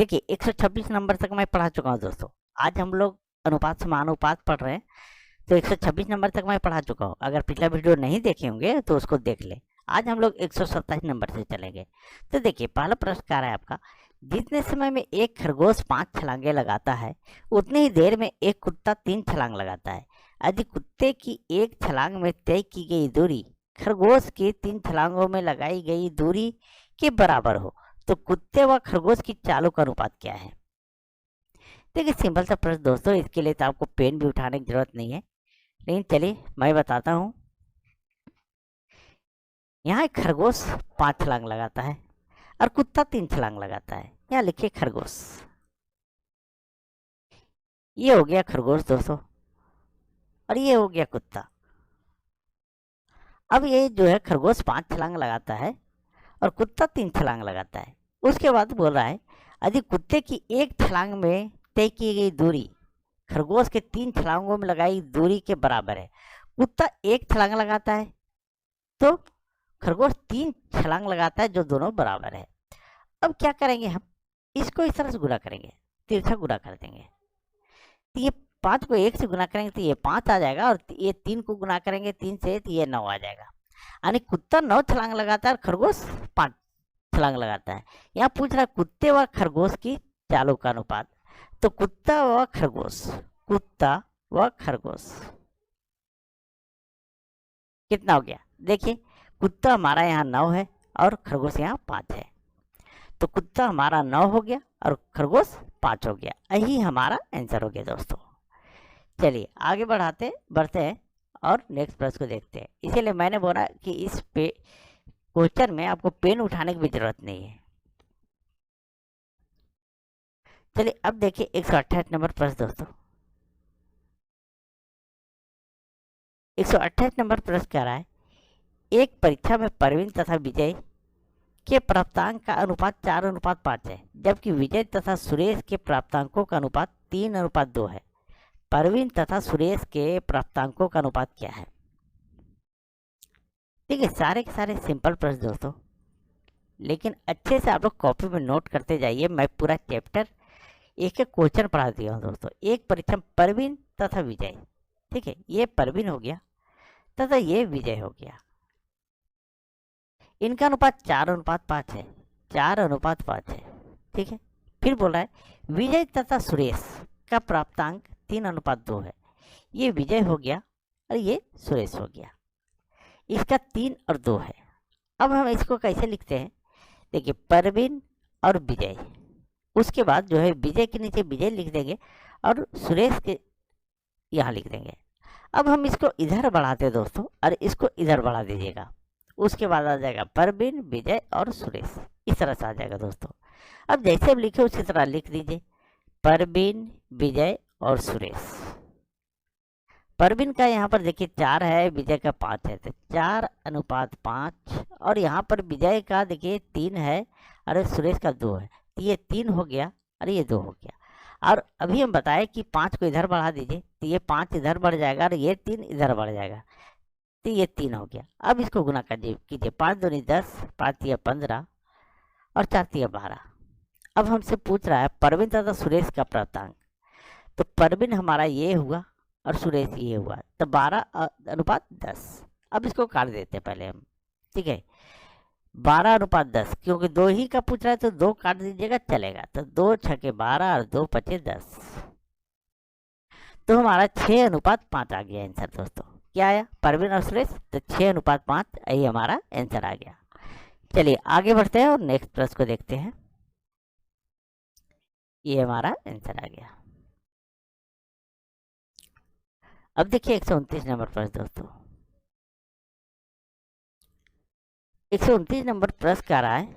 देखिए 126 नंबर तक मैं पढ़ा चुका हूँ दोस्तों। आज हम लोग अनुपात समानुपात पढ़ रहे हैं, तो 126 नंबर तक मैं पढ़ा चुका हूँ। अगर पिछला वीडियो नहीं देखे होंगे तो उसको देख ले। आज हम लोग 127 नंबर से चलेंगे। तो देखिए पहला प्रश्न क्या है आपका, जितने समय में एक खरगोश 5 छलांगे लगाता है उतनी ही देर में एक कुत्ता 3 छलांग लगाता है। यदि कुत्ते की एक छलांग में तय की गई दूरी खरगोश की 3 छलांगों में लगाई गई दूरी के बराबर हो तो कुत्ते व खरगोश की चालों का अनुपात क्या है। देखिए सिंपल सा प्रश्न दोस्तों, इसके लिए तो आपको पेन भी उठाने की जरूरत नहीं है, लेकिन चलिए मैं बताता हूँ। यहाँ एक खरगोश 5 छलांग लगाता है और कुत्ता 3 छलांग लगाता है। यहाँ लिखिए खरगोश, ये हो गया खरगोश दोस्तों, और ये हो गया कुत्ता। अब ये जो है खरगोश 5 छलांग लगाता है और कुत्ता 3 छलांग लगाता है। उसके बाद बोल रहा है यदि कुत्ते की एक छलांग में तय की गई दूरी खरगोश के 3 छलांगों में लगाई दूरी के बराबर है। कुत्ता एक छलांग लगाता है तो खरगोश 3 छलांग लगाता है, जो दोनों बराबर है। अब क्या करेंगे, हम इसको इस तरह से गुणा करेंगे, तिरछा गुणा कर देंगे। तो ये 5 को 1 से गुणा करेंगे तो ये 5 आ जाएगा, और ये 3 को गुणा करेंगे 3 से तो ये 9 आ जाएगा। यानी कुत्ता 9 छलांग लगाता है और खरगोश 5 छलांग लगाता है। यहाँ पूछ रहा है कुत्ते व खरगोश की चालों का अनुपात। तो कुत्ता व खरगोश कितना हो गया, देखिए कुत्ता हमारा यहाँ 9 है और खरगोश यहाँ 5 है, तो कुत्ता हमारा 9 हो गया और खरगोश 5 हो गया। यही हमारा आंसर हो गया दोस्तों। चलिए आगे बढ़ते हैं और नेक्स्ट प्रश्न को देखते हैं। इसीलिए मैंने बोला कि इस क्वेश्चन में आपको पेन उठाने की भी जरूरत नहीं है। चलिए अब देखिए 128 नंबर प्रश्न दोस्तों। 128 नंबर प्रश्न कह रहा है, एक परीक्षा में परवीन तथा विजय के प्राप्तांक का अनुपात 4:5 है, जबकि विजय तथा सुरेश के प्राप्तांकों का अनुपात 3:2 है। परवीन तथा सुरेश के प्राप्तांकों का अनुपात क्या है। देखिए सारे के सारे सिंपल प्रश्न दोस्तों, लेकिन अच्छे से आप लोग कॉपी में नोट करते जाइए। मैं पूरा चैप्टर एक एक क्वेश्चन पढ़ा दिया हूँ दोस्तों। एक परीक्षा में परवीन तथा विजय, ठीक है, ये परवीन हो गया तथा ये विजय हो गया। इनका अनुपात 4:5 है, 4:5 है, ठीक है। फिर बोल रहा है विजय तथा सुरेश का प्राप्तांक 3:2 है, ये विजय हो गया और ये सुरेश हो गया। इसका 3 और 2 है। अब हम इसको कैसे लिखते हैं, देखिए परवीन और विजय, उसके बाद जो है विजय के नीचे विजय लिख देंगे और सुरेश के यहाँ लिख देंगे। अब हम इसको इधर बढ़ाते हैं दोस्तों, और इसको इधर बढ़ा दीजिएगा। उसके बाद आ जाएगा परवीन, विजय और सुरेश, इस तरह से आ जाएगा दोस्तों। अब जैसे हम लिखे उसी तरह लिख दीजिए, परवीन, विजय और सुरेश। परवीन का यहाँ पर देखिए 4 है, विजय का 5 है, तो 4:5। और यहाँ पर विजय का देखिए 3 है और सुरेश का 2 है, तो ये 3 हो गया और ये 2 हो गया। और अभी हम बताएं कि 5 को इधर बढ़ा दीजिए, तो ये 5 इधर बढ़ जाएगा और ये 3 इधर बढ़ जाएगा, तो ये 3 हो गया। अब इसको गुना कीजिए, 5 दूनी 10, 5 तिया 15 और 4 तिया 12। अब हमसे पूछ रहा है परवीन तथा सुरेश का प्राप्तांक, तो परवीन हमारा ये हुआ और सुरेश ये हुआ, तो 12:10। अब इसको काट देते हैं पहले हम, ठीक है। 12:10, क्योंकि 2 ही का पूछ रहा है तो 2 काट दीजिएगा चलेगा, तो 2 छके 12 और 2 पचे 10, तो हमारा 6:5 आ गया आंसर दोस्तों। क्या आया, परवीन और सुरेश, तो 6:5 यही हमारा आंसर आ गया। चलिए आगे बढ़ते हैं और नेक्स्ट प्रश्न को देखते हैं। ये हमारा आंसर आ गया। अब देखिए 129 नंबर प्रश्न दोस्तों। 129 नंबर प्रश्न कह रहा है,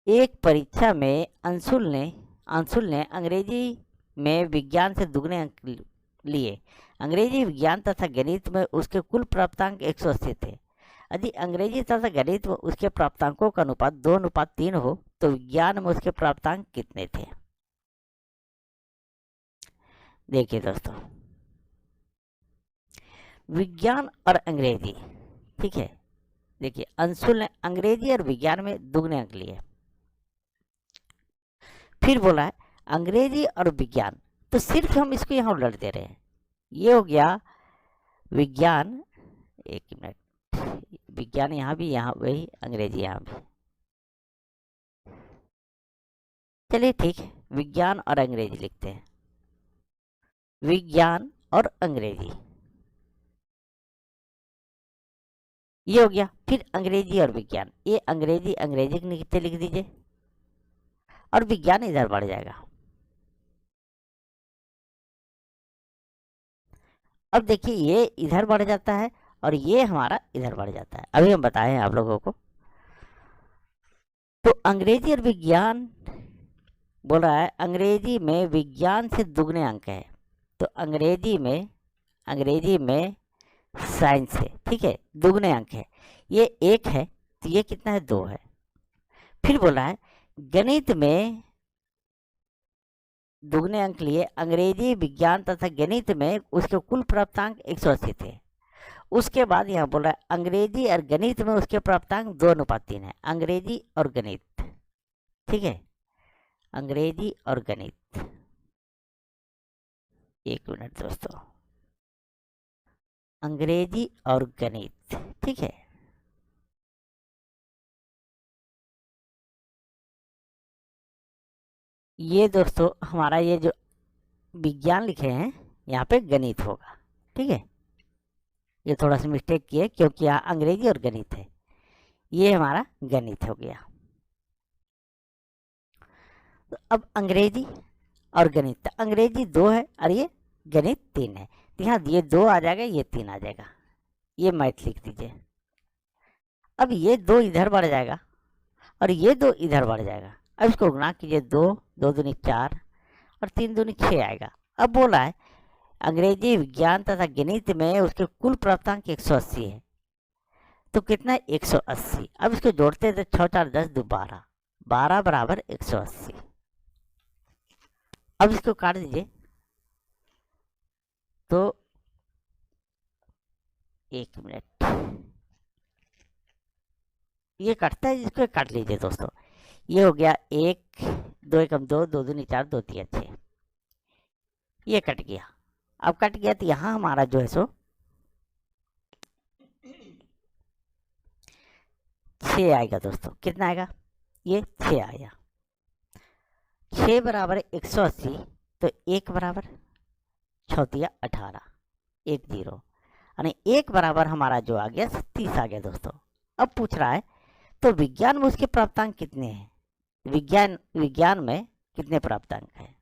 एक परीक्षा में अंशुल ने अंग्रेजी में विज्ञान से दुगने अंक लिए। अंग्रेजी, विज्ञान तथा गणित में उसके कुल प्राप्तांक 180 थे। यदि अंग्रेजी तथा गणित में उसके प्राप्तांकों का अनुपात 2:3 हो तो विज्ञान में उसके प्राप्तांक कितने थे। देखिए दोस्तों, विज्ञान और अंग्रेजी, ठीक है, देखिए अंशुल ने अंग्रेजी और विज्ञान में दुगने अंक लिए। फिर बोला है अंग्रेजी और विज्ञान, तो सिर्फ हम इसको यहाँ उलट दे रहे हैं। ये हो गया विज्ञान, एक मिनट, विज्ञान यहाँ भी, यहाँ वही, अंग्रेजी यहाँ भी। चलिए ठीक है, विज्ञान और अंग्रेजी लिखते हैं, विज्ञान और अंग्रेजी, ये हो गया। फिर अंग्रेजी और विज्ञान, ये अंग्रेजी अंग्रेजी के नीचे लिख दीजिए और विज्ञान इधर बढ़ जाएगा। अब देखिए ये इधर बढ़ जाता है और ये हमारा इधर बढ़ जाता है। अभी हम बताए हैं आप लोगों को। तो अंग्रेजी और विज्ञान बोल रहा है, अंग्रेजी में विज्ञान से दुगने अंक है, तो अंग्रेजी में साइंस है, ठीक है, दुगने अंक है, ये 1 है, तो ये कितना है, 2 है। फिर बोला है गणित में दुगने अंक लिए, अंग्रेजी विज्ञान तथा गणित में उसके कुल प्राप्तांक 180 थे। उसके बाद यहाँ बोला है अंग्रेजी और गणित में उसके प्राप्तांक 2:3 है, अंग्रेजी और गणित, ठीक है, अंग्रेजी और गणित। एक मिनट दोस्तों, अंग्रेजी और गणित, ठीक है। ये दोस्तों हमारा ये जो विज्ञान लिखे हैं यहाँ पे गणित होगा, ठीक है। ये थोड़ा सा मिस्टेक किए क्योंकि यहाँ अंग्रेजी और गणित है, ये हमारा गणित हो गया। तो अब अंग्रेजी और गणित, तो अंग्रेजी 2 है और ये गणित 3 है, तो यहाँ ये 2 आ जाएगा, ये 3 आ जाएगा, ये मैथ लिख दीजिए। अब ये 2 इधर बढ़ जाएगा और ये 2 इधर बढ़ जाएगा। अब इसको गुणा कीजिए, 2 2 दूनी 4 और 3 दूनी 6 आएगा। अब बोला है अंग्रेजी विज्ञान तथा गणित में उसके कुल प्राप्तांक 180 है, तो कितना है, 180। अब इसको जोड़ते हैं तो 6 4 10 2 12, 12 बराबर 180। अब इसको काट दीजिए, तो एक मिनट, ये कटता है, इसको काट लीजिए दोस्तों। ये हो गया 1 2 1 2 2 दूनी 4 2 3 6, ये कट गया। अब कट गया तो यहाँ हमारा जो है सो 6 आएगा दोस्तों, कितना आएगा, ये 6 आया। 6 बराबर 180, तो 1 बराबर 6 दिया 18, 1 0, यानी 1 बराबर हमारा जो आ गया 30 आ गया दोस्तों। अब पूछ रहा है तो विज्ञान में उसके प्राप्तांक कितने हैं, विज्ञान में कितने प्राप्तांक हैं।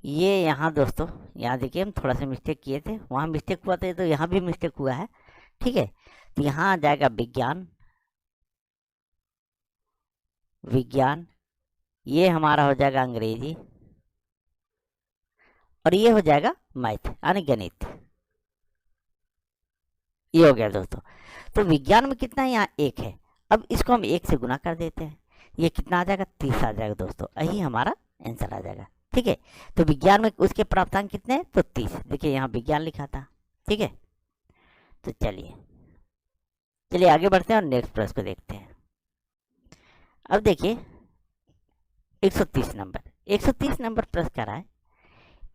ये यहाँ दोस्तों, यहाँ देखिए हम थोड़ा सा मिस्टेक किए थे, वहाँ मिस्टेक हुआ था तो यहाँ भी मिस्टेक हुआ है, ठीक है। तो यहाँ आ जाएगा विज्ञान, ये हमारा हो जाएगा अंग्रेजी और ये हो जाएगा मैथ यानी गणित, ये हो गया दोस्तों। तो विज्ञान में कितना है, यहाँ 1 है। अब इसको हम 1 से गुना कर देते हैं, ये कितना आ जाएगा, 30 आ जाएगा दोस्तों, यही हमारा आंसर आ जाएगा, ठीक है। तो विज्ञान में उसके प्राप्तांक कितने हैं, तो 30, देखिए यहाँ विज्ञान लिखा था, ठीक है। तो चलिए आगे बढ़ते हैं और नेक्स्ट प्रश्न को देखते हैं। अब देखिए 130 नंबर प्रश्न कर रहा है,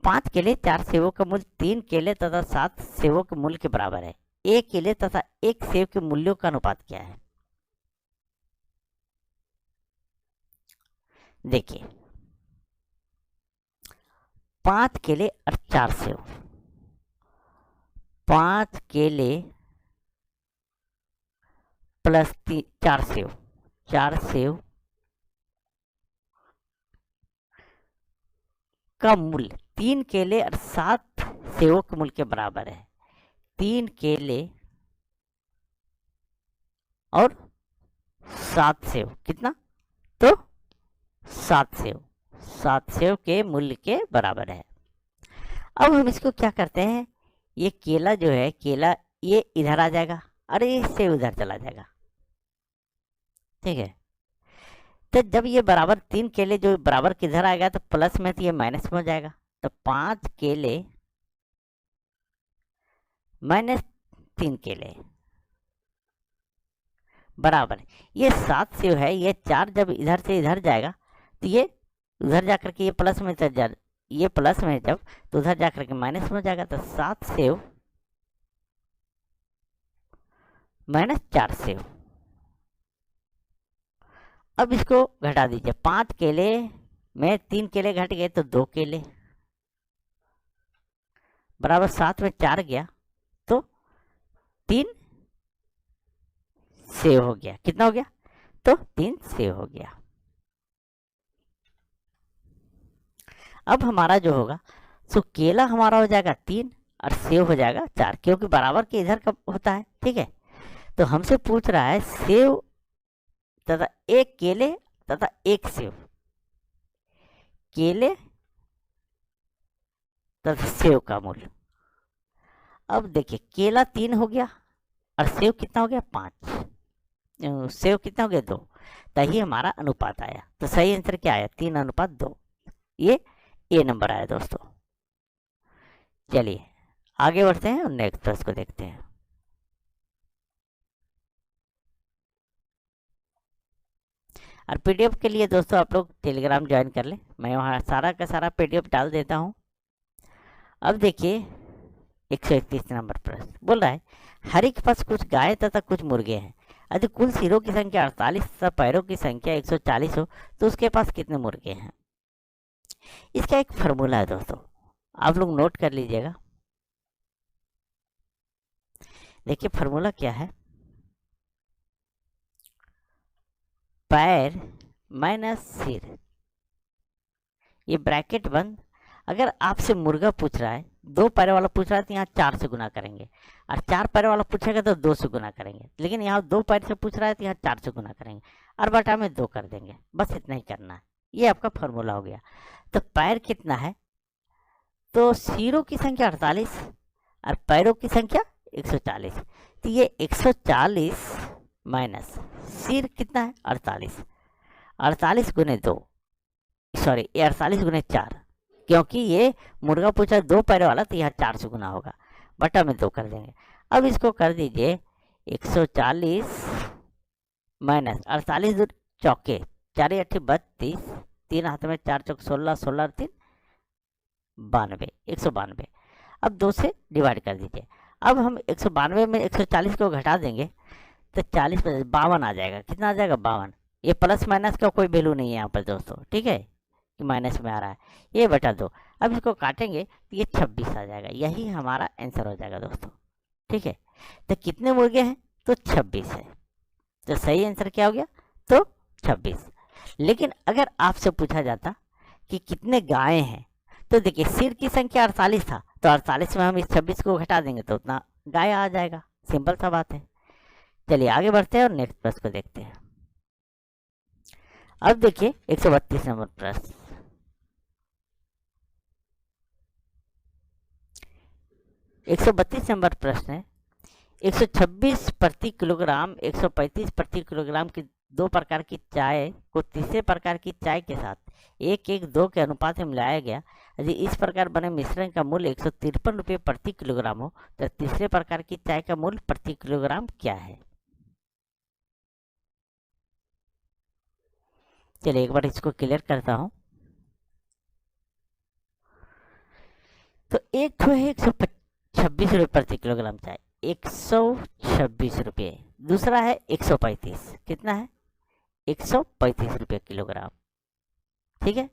5 केले 4 सेवों का मूल्य 3 केले तथा 7 सेवों के मूल्य के बराबर है, 1 केले तथा 1 सेव के मूल्यों का अनुपात क्या है। देखिए 5 केले और 4 सेव, 5 केले प्लस 4 सेव, 4 सेव का मूल्य 3 केले और 7 सेवों के मूल्य के बराबर है। 3 केले और 7 सेव, कितना, तो 7 सेव के मूल्य के बराबर है। अब हम इसको क्या करते हैं, ये केला जो है, केला ये इधर आ जाएगा और ये सेव उधर चला जाएगा, ठीक है। तो जब ये बराबर 3 केले जो बराबर किधर आएगा, तो प्लस में, तो ये माइनस में हो जाएगा। तो 5 केले माइनस 3 केले, बराबर ये 7 सेव है, ये 4 जब इधर से इधर जाएगा तो ये उधर जाकर के ये प्लस में ये प्लस में जब तो उधर जाकर के माइनस में हो जाएगा। तो 7 सेव माइनस 4 सेव। अब इसको घटा दीजिए, 5 केले में 3 केले घट गए तो 2 केले बराबर 7 में 4 गया तो 3 सेव हो गया। कितना हो गया? तो 3 सेव हो गया। अब हमारा जो होगा सो केला हमारा हो जाएगा 3 और सेव हो जाएगा 4, क्योंकि बराबर के इधर का होता है। ठीक है, तो हमसे पूछ रहा है सेव तथा 1 केले तथा 1 सेव, केले तथा सेव का मूल्य। अब देखिए केला 3 हो गया और सेव कितना हो गया? 5, सेव कितना हो गया? 2, तभी हमारा अनुपात आया। तो सही आंसर क्या आया? 3:2। ये ए नंबर आया दोस्तों। चलिए आगे बढ़ते हैं और नेक्स्ट प्रश्न को देखते हैं। और पीडीएफ के लिए दोस्तों आप लोग टेलीग्राम ज्वाइन कर लें, मैं वहाँ सारा का सारा पीडीएफ डाल देता हूँ। अब देखिए 131 नंबर प्रश्न बोल रहा है हरि के पास कुछ गाय तथा कुछ मुर्गे हैं। यदि कुल सिरों की संख्या 48 तथा पैरों की संख्या 140 हो तो उसके पास कितने मुर्गे हैं? इसका एक फार्मूला है दोस्तों, आप लोग नोट कर लीजिएगा। देखिए फार्मूला क्या है, पैर माइनस सिर, ये ब्रैकेट बंद। अगर आपसे मुर्गा पूछ रहा है, 2 पैर वाला पूछ रहा है तो यहाँ 4 से गुना करेंगे, और 4 पैर वाला पूछेगा तो 2 से गुना करेंगे। लेकिन यहाँ 2 पैर से पूछ रहा है तो यहाँ 4 से गुना करेंगे और बटा में 2 कर देंगे। बस इतना ही करना है, ये आपका फार्मूला हो गया। तो पैर कितना है? तो सिरों की संख्या 48 और पैरों की संख्या 140। तो ये 140 माइनस सिर कितना है? 48, 48 गुने 2, सॉरी 48 गुने 4, क्योंकि ये मुर्गा पूछा 2 पैर वाला तो यहाँ 4 से गुना होगा, बटा में 2 कर देंगे। अब इसको कर दीजिए 140 माइनस 48 चौके 4 8 32, 3 हाथ में 4 चौक 16, 16 3 92, 192। अब 2 से डिवाइड कर दीजिए। अब हम 192 में 140 को घटा देंगे तो 40 52 आ जाएगा। कितना आ जाएगा? 52। ये प्लस माइनस का कोई वैल्यू नहीं है यहाँ पर दोस्तों, ठीक है, कि माइनस में आ रहा है, ये बटा 2। अब इसको काटेंगे तो ये 26 आ जाएगा। यही हमारा आंसर हो जाएगा दोस्तों। ठीक है, तो कितने मुर्गे हैं? तो 26 है। तो सही आंसर क्या हो गया? तो 26। लेकिन अगर आपसे पूछा जाता कि कितने गायें हैं, तो देखिए सिर की संख्या 48 था, तो 48 में हम इस 26 को घटा देंगे तो उतना गाय आ जाएगा। सिंपल सा बात है। चलिए आगे बढ़ते हैं और नेक्स्ट प्रश्न को देखते हैं। अब देखिए 132 नंबर प्रश्न, नंबर प्रश्न है 126 प्रति किलोग्राम 135 प्रति किलोग्राम की 2 प्रकार की चाय को तीसरे प्रकार की चाय के साथ 1:2 के अनुपात में मिलाया गया। यदि इस प्रकार बने मिश्रण का मूल्य 153 रुपये प्रति किलोग्राम हो तो तीसरे प्रकार की चाय का मूल्य प्रति किलोग्राम क्या है? चलिए एक बार इसको क्लियर करता हूं। तो एक तो है 126 रुपये प्रति किलोग्राम चाय, 126 रुपये। दूसरा है 135, कितना है? 135 रुपये किलोग्राम। ठीक है,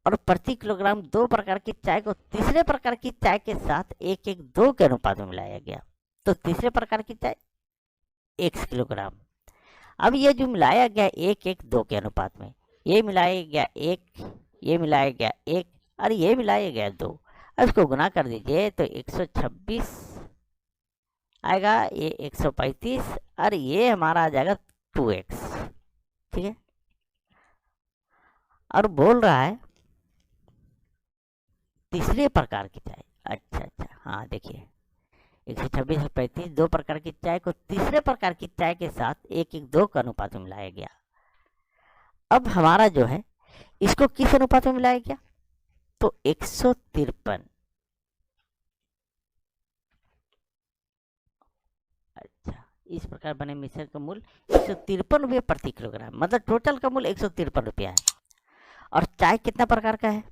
और प्रति किलोग्राम 2 प्रकार की चाय को तीसरे प्रकार की चाय के साथ 1:2 के अनुपात में मिलाया गया। तो तीसरे प्रकार की चाय 1 किलोग्राम। अब ये जो मिलाया गया 1:2 के अनुपात में, ये मिलाया गया 1, ये मिलाया गया 1 और ये मिलाया गया 2। अब इसको गुना कर दीजिए तो 126 आएगा, ये 135 और ये हमारा आ जाएगा 2x। ठीक है, और बोल रहा है तीसरे प्रकार की चाय। अच्छा, हाँ देखिए 126 और 35, 2 प्रकार की चाय को तीसरे प्रकार की चाय के साथ 1:2 का अनुपात में मिलाया गया। अब हमारा जो है इसको किस अनुपात में मिलाया गया? तो 153। अच्छा, इस प्रकार बने मिश्रण का मूल्य 153 रुपये प्रति किलोग्राम, मतलब टोटल का मूल्य 153 रुपया है। और चाय कितना प्रकार का है,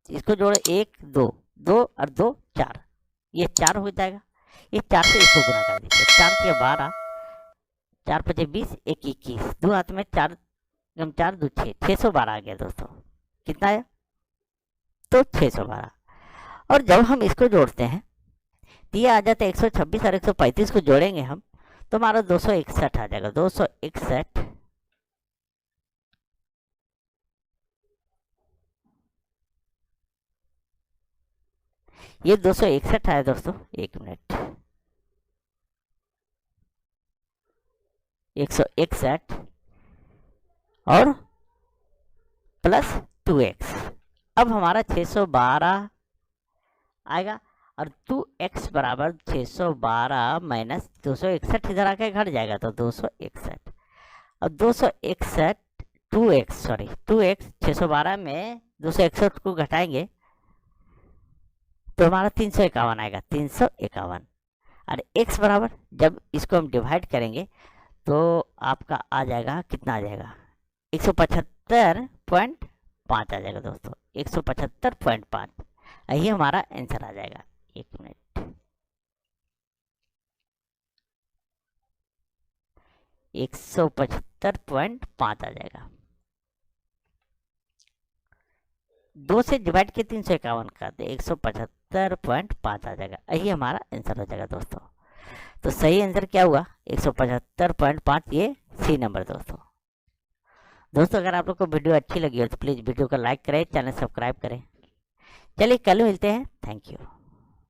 इसको जोड़ो 1 2 2 और 2 4, ये 4 हो जाएगा। ये 4 से इसको गुना कर दीजिए, 4 से 12, 4 5 20, 1 21, 2 हाथ में 4 गम 4 2 6, 612 आ गया दोस्तों। कितना आया, तो 612। और जब हम इसको जोड़ते हैं तो ये आ जाता है 126 और 135 को जोड़ेंगे हम तो हमारा 261 आ जाएगा। 261 ये 261 आया दोस्तों। 1 मिनट, 161 और प्लस 2x, अब हमारा 612 आएगा। और 2x बराबर 612 माइनस 261 इधर आके घट जाएगा तो 261। अब 261 2x 612 में 261 को घटाएंगे तो हमारा 351 आएगा, 351। और x बराबर जब इसको हम डिवाइड करेंगे तो आपका आ जाएगा, कितना आ जाएगा, 175.5 आ जाएगा दोस्तों, 175.5। यही हमारा आंसर आ जाएगा। 1 मिनट, 175.5 आ जाएगा। 2 से डिवाइड के 351 कर दे, 175.5 आ जाएगा। यही हमारा आंसर हो जाएगा दोस्तों। तो सही आंसर क्या हुआ, 175.5, ये सी नंबर दोस्तों। दोस्तों अगर आप लोग को वीडियो अच्छी लगी हो तो प्लीज़ वीडियो को लाइक करें, चैनल सब्सक्राइब करें। चलिए कल मिलते हैं, थैंक यू।